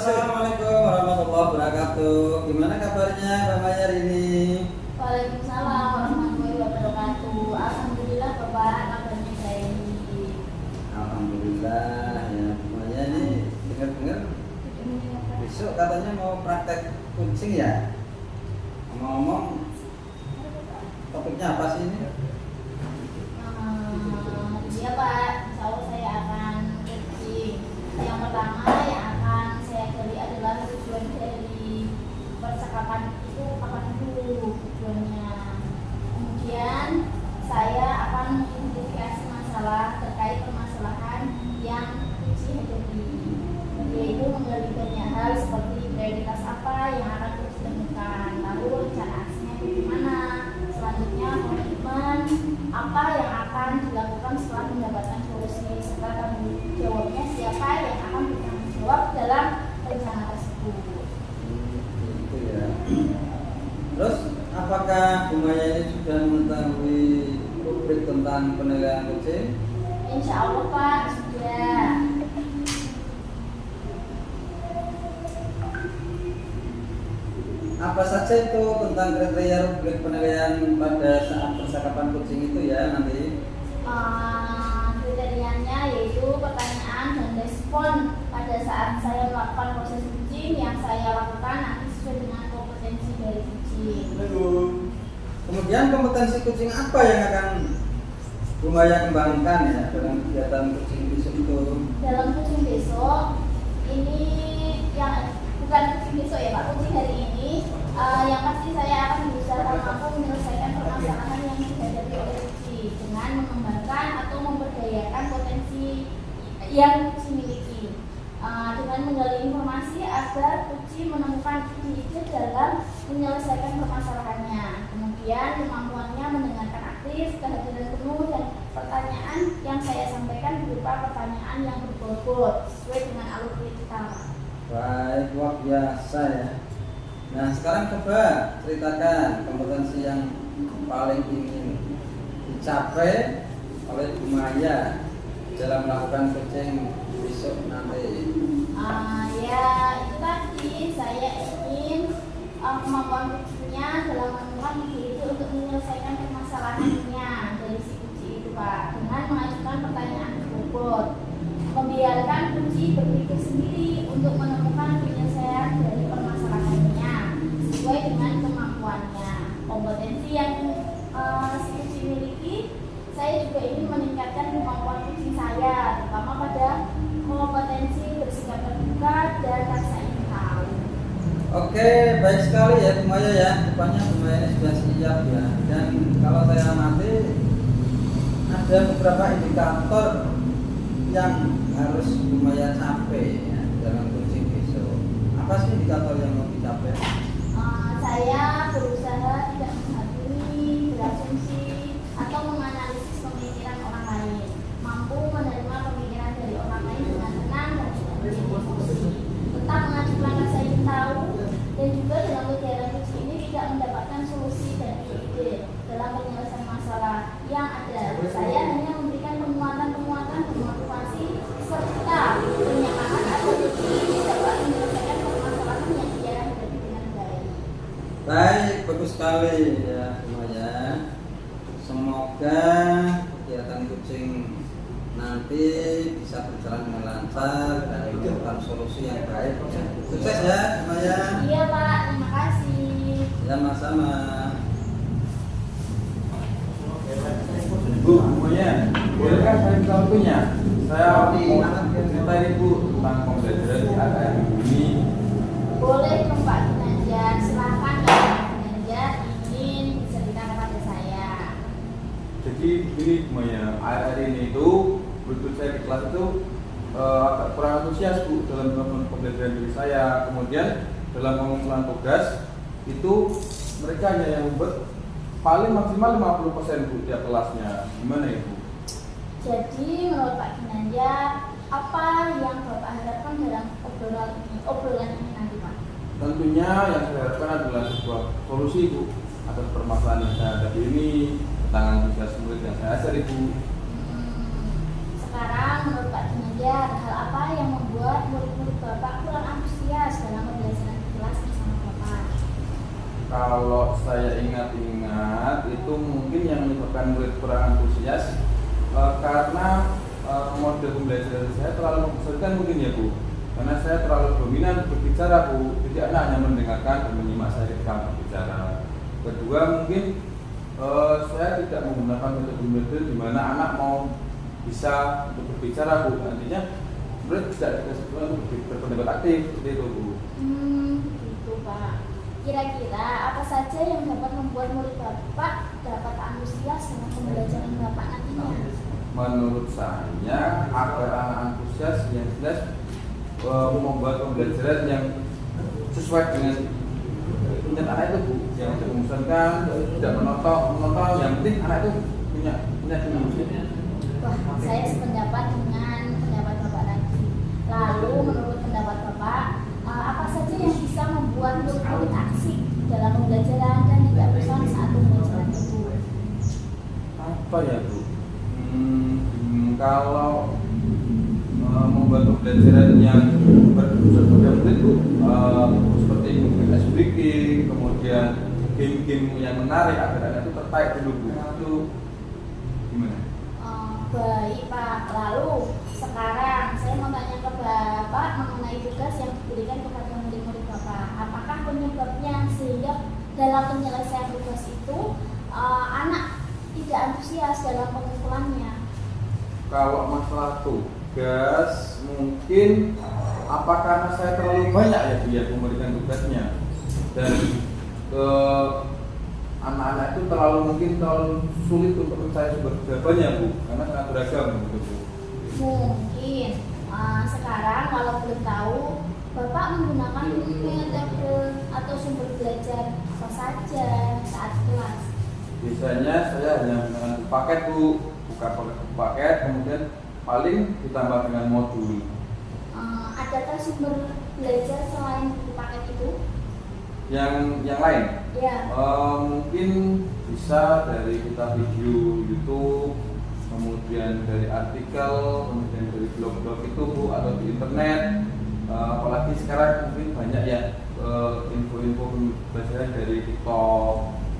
Assalamualaikum warahmatullahi wabarakatuh. Gimana kabarnya Mbak Maya ini? Waalaikumsalam warahmatullahi wabarakatuh. Alhamdulillah Bapak, kabarnya baik. Alhamdulillah ya. Mbak Maya ini dengar-dengar besok katanya mau praktek kucing ya. Ngomong-ngomong, topiknya apa sih ini? Iya Pak, insya Allah saya akan kucing. Yang pertama yang akan saya gali adalah tujuan dari percakapan itu apa dulu tujuannya. Kemudian saya akan mengidentifikasi masalah terkait permasalahan yang kucing hadapi, yaitu menggali banyak hal seperti prioritas apa yang akan kucing temukan, lalu rencana aksinya bagaimana, selanjutnya komitmen apa yang akan dilakukan setelah mendapatkan solusi, serta tanggung jawabnya siapa yang akan bertanggung jawab dalam rencana tersebut. Itu ya. Terus apakah Bu Maya ini sudah mengetahui rubrik tentang penilaian kucing? Insya Allah Pak, sudah. Apa saja itu tentang kriteria rubrik penilaian pada saat percakapan kucing itu ya nanti? Kriterianya yaitu pertanyaan dan respon pada saat saya melakukan proses kucing yang saya lakukan nanti sesuai dengan kompetensi dari kucing. Kemudian kompetensi kucing apa yang akan Bu Maya kembangkan ya dalam kegiatan kucing besok itu? Dalam kucing besok ini yang bukan kucing besok ya Pak, kucing hari ini yang pasti saya akan berusaha mampu menyelesaikan permasalahan yang dihadapi oleh kucing dengan mengembangkan atau memberdayakan potensi yang kucing miliki, dengan menggali informasi agar kucing menemukan ide dalam menyelesaikan permasalahannya. Kemudian kemampuannya mendengarkan aktif, kehadiran penuh, dan pertanyaan yang saya sampaikan berupa pertanyaan yang berbobot sesuai dengan alur kita. Baik, luar biasa ya. Nah sekarang coba ceritakan kompetensi yang paling ingin dicapai oleh Bu Maya dalam melakukan kucing besok nanti. Ya itu tadi saya ingin kemampuan kucingnya dalam menemukan ide itu untuk menyelesaikan permasalahannya dari si kucing itu Pak, dengan mengajukan pertanyaan berbobot, membiarkan kucing berpikir sendiri untuk menemukan penyelesaian dari permasalahannya sesuai dengan kemampuannya. Kompetensi yang si kucing miliki, saya juga ingin meningkatkan kemampuan kucing saya, terutama pada kompetensi bersikap terbuka dan rasa ingin tahu. Oke, baik sekali ya Bu Maya ya. Rupanya Bu Maya ini sudah siap ya. Dan kalau saya amati ada beberapa indikator yang harus Bu Maya capai ya, dalam kucing besok. Apa sih indikator yang mau dicapai? Saya berusaha tidak menghakimi, berasumsi, atau menganalisis pemikiran orang lain, mampu menerima pemikiran dari orang lain dengan tenang dan tidak menjadi emosi, tetap mengajukan rasa ingin tahu, dan juga dalam kegiatan kucing ini tidak mendapatkan solusi dan ide dalam penyelesaian masalah yang ada. Saya hanya memberikan penguatan memotivasi serta penyamanan agar kucing dapat menyelesaikan permasalahan yang dia hadapi dengan baik. Baik, bagus sekali ya Bu Maya. Semoga kegiatan kucing nanti bisa berjalan dengan lancar dan menemukan solusi yang baik. Sukses ya Bu Maya. Iya Pak, terima kasih. Sama-sama. Bu, Maya, bolehkah saya minta waktunya? Saya mau ceritain Ibu tentang pembelajaran di AKM ini. Boleh dong Pak Ginanjar, silakan kalau Pak Ginanjar ingin cerita kepada saya. Jadi begini Bu Maya, akhir-akhir ini itu betul saya di kelas itu agak kurang antusias Bu dalam melakukan pembelajaran diri saya. Kemudian dalam pengumpulan tugas itu mereka hanya yang membuat paling maksimal 50% Bu tiap kelasnya. Gimana Ibu? Jadi menurut Pak Ginanjar, apa yang Bapak harapkan dalam obrolan ini nanti Pak? Tentunya yang saya harapkan adalah sebuah solusi Bu atas permasalahan yang saya hadapi ini, tentang antusias murid yang saya ajar Ibu. Sekarang menurut Pak Ginanjar, hal apa yang membuat murid-murid Bapak kurang antusias Kalau saya ingat-ingat itu mungkin yang menyebabkan murid kurang antusias karena mode pembelajaran saya terlalu membosankan mungkin ya Bu, karena saya terlalu dominan berbicara Bu, jadi anak hanya mendengarkan dan menyimak saya ketika berbicara. Kedua mungkin saya tidak menggunakan metode-metode di mana anak mau bisa untuk berbicara Bu, nantinya murid tidak dikasih untuk berpendapat aktif seperti itu Bu. Gitu Pak. Kira-kira apa saja yang dapat membuat murid Bapak dapat antusias dengan pembelajaran Bapak nantinya? Menurut saya agar anak antusias yang jelas membuat pembelajaran yang sesuai dengan minat anak itu Bu, yang tidak membosankan, tidak menonton, yang penting anak itu punya minat. Wah, saya sependapat dengan pendapat Bapak tadi. Lalu menurut pendapat Bapak, apa saja yang bisa membuat murid asik dalam pembelajaran dan tidak bosan saat pembelajaran itu? Apa ya Bu? Kalau membuat pembelajaran yang berbeda itu seperti ice breaking, kemudian game-game yang menarik agar anak itu tertarik dulu Bu. Itu gimana? Baik Pak. Lalu sekarang saya mau tanya ke Bapak mengenai tugas yang diberikan kepada murid-murid Bapak. Apakah penyebabnya sehingga dalam penyelesaian tugas itu anak tidak antusias dalam pengumpulannya? Kalau masalah tugas mungkin apa karena saya terlalu banyak ya dia memberikan tugasnya dan anak-anak itu mungkin terlalu sulit untuk mencari sumber jawabannya Bu, karena sangat beragam gitu Bu. Mungkin sekarang kalau belum tahu Bapak menggunakan metode atau sumber belajar apa saja saat kelas? Biasanya saya hanya menggunakan paket Bu, buka paket kemudian paling ditambah dengan modul. Adakah sumber belajar selain buku paket itu? Yang lain? Ya. Mungkin bisa dari kita video YouTube, kemudian dari artikel, kemudian dari blog-blog itu Bu, atau di internet. Apalagi sekarang mungkin banyak ya info-info pembelajaran dari TikTok,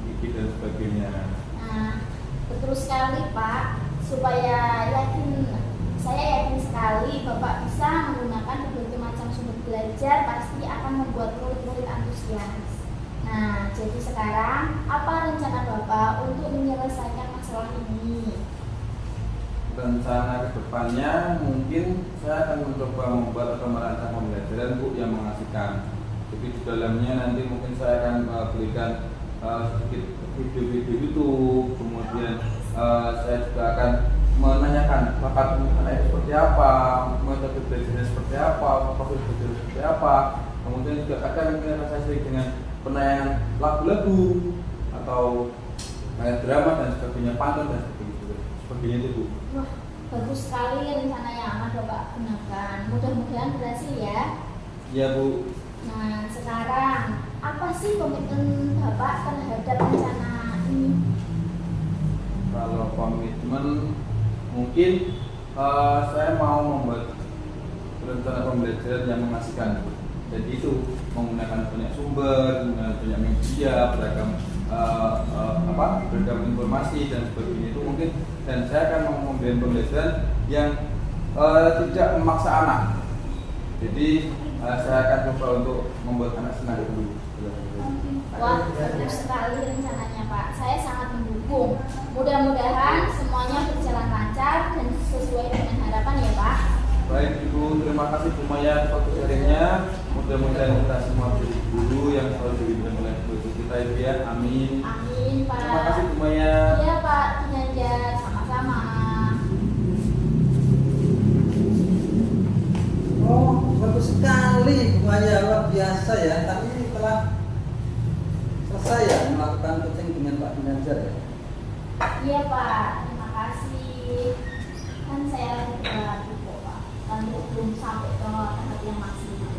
Wiki dan sebagainya. Nah, betul sekali Pak. Supaya saya yakin sekali Bapak bisa menggunakan berbagai macam sumber belajar, pasti akan membuat murid-murid antusias. Nah, jadi sekarang apa rencana Bapak untuk menyelesaikan masalah ini? Rencana kedepannya mungkin saya akan mencoba membuat atau merancang pembelajaran Bu yang mengasihkan. Jadi di dalamnya nanti mungkin saya akan berikan sedikit video-video YouTube, kemudian saya juga akan menanyakan bakat anak itu seperti apa, metode belajarnya seperti apa, proses belajarnya seperti apa. Kemudian juga akan mungkin saya sering dengan penayangan lagu-lagu atau drama dan sebagainya, pantun dan sebagainya itu Bu. Wah, bagus sekali rencana yang akan Bapak gunakan. Mudah-mudahan berhasil ya. Iya Bu. Nah, sekarang apa sih komitmen Bapak terhadap rencana ini? Kalau komitmen mungkin saya mau membuat rencana pembelajaran yang mengasihkan. Jadi itu menggunakan banyak sumber, menggunakan banyak media, beragam informasi dan sebagainya itu mungkin, dan saya akan membuat pembelajaran yang tidak memaksa anak. Jadi saya akan coba untuk membuat anak senang dulu. Wah, bagus sekali rencananya Pak. Saya sangat mendukung. Mudah-mudahan semuanya berjalan lancar dan sesuai dengan harapan ya Pak. Baik Ibu, terima kasih Bu Maya atas sharingnya. Mudah-mudahan kita semua jadi guru yang selalu dibimbing oleh guru kita Ibu ya. Amin. Amin Pak. Terima kasih Bu Maya. Iya Pak Ginanjar, sama-sama. Oh, bagus sekali Bu Maya, luar biasa ya. Tapi telah selesai ya melakukan coaching dengan Pak Ginanjar ya. Iya Pak, terima kasih. Kan saya lagi berlatih kok Pak. Kan belum sampai ke tahap yang maksimal.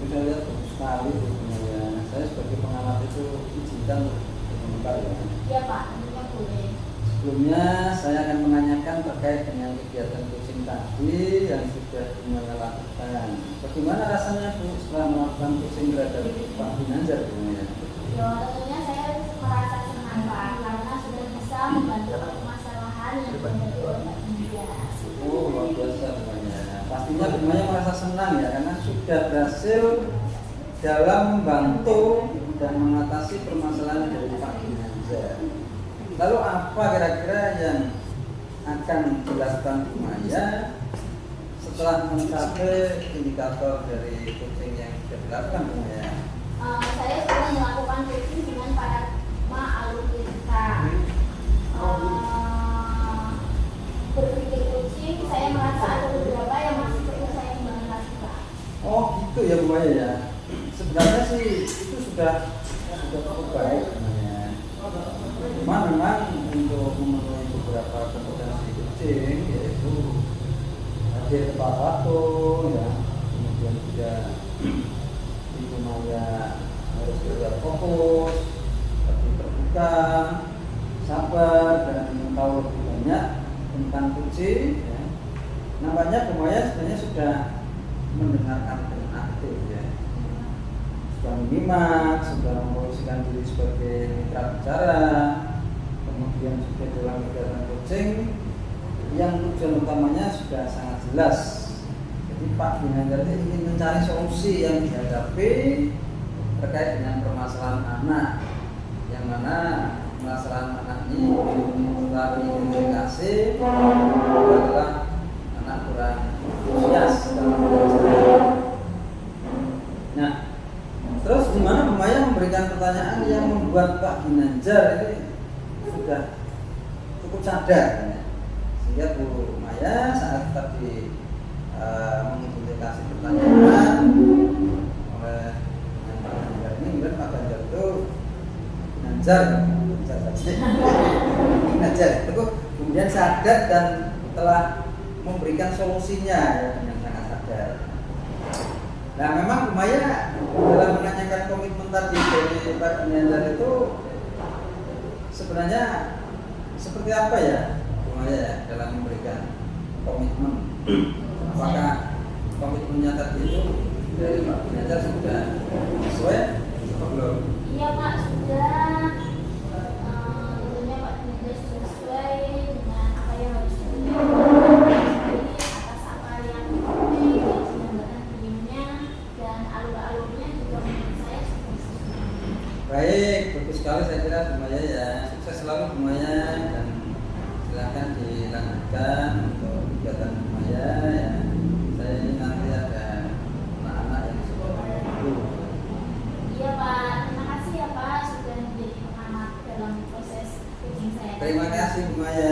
Saya lihat bagus sekali Bu Maya. Saya sebagai pengamat itu izinkan untuk membuka ya. Iya Pak, tentunya boleh. Sebelumnya saya akan menanyakan terkait dengan kegiatan coaching tadi yang sudah Bu Maya lakukan. Bagaimana rasanya Bu setelah melakukan coaching terhadap Pak Ginanjar Bu Maya? Ya tentunya saya senang Pak, karena sudah bisa membantu permasalahan yang dihadapi oleh Pak India. Oh, luar biasa semuanya. Pastinya semuanya merasa senang ya karena sudah berhasil dalam membantu dan mengatasi permasalahan dari Pak Ginanjar. Lalu apa kira-kira yang akan dilakukan Maya setelah mencapai indikator dari coaching yang sudah dilakukan Maya? Saya sudah melakukan coaching dengan paradigma Alutirta. Berpikir coaching, saya merasa ada beberapa yang masih perlu saya kembangkan lagi Pak. Oh gitu ya Bu Maya ya. Sebenarnya sih itu sudah cukup baik sebenarnya. Cuma memang untuk memenuhi beberapa kompetensi coaching yaitu hadir tepat waktu ya, kemudian juga Ibu Maya harus belajar fokus, lebih terbuka, sabar dan tahu lebih banyak tentang coaching ya. Nampaknya Bu Maya sebenarnya sudah mendengarkan dengan aktif ya, sudah menyimak, sudah memposisikan diri sebagai mitra bicara, kemudian juga dalam kegiatan coaching yang tujuan utamanya sudah sangat jelas. Jadi Pak Ginanjar ingin mencari solusi yang dihadapi terkait dengan permasalahan anak, yang mana permasalahan anak ini setelah diidentifikasi adalah anak kurang antusias dalam belajar. Nah, terus di mana Bu Maya memberikan pertanyaan yang membuat Pak Ginanjar ini sudah cukup sadar ya. Sehingga Bu Maya saat tadi mengidentifikasi pertanyaan oleh Pak Ganjar ini, kemudian Pak Ganjar itu Ganjar itu kemudian sadar dan telah memberikan solusinya ya, dengan sangat sadar. Nah memang Bu Maya dalam menanyakan komitmen tadi dari Pak Ganjar itu sebenarnya seperti apa ya Bu Maya ya, dalam memberikan komitmen? Apakah komitmennya tadi itu dari Pak Ganjar sudah sesuai atau belum? Iya Pak, sudah. Tentunya Pak Ganjar sudah sesuai dengan apa yang harus dilakukan atas apa yang dilakukan dirinya, dan alur-alurnya juga menurut saya sudah sesuai. Baik, bagus sekali saya kira Bu Maya ya. Sukses selalu Bu Maya dan silakan dilanjutkan untuk kegiatan Bu Maya ya. Saya ini nanti ada anak-anak yang sudah menunggu. Iya Pak, terima kasih ya Pak sudah menjadi pengamat dalam proses coaching saya. Terima kasih Bu Maya.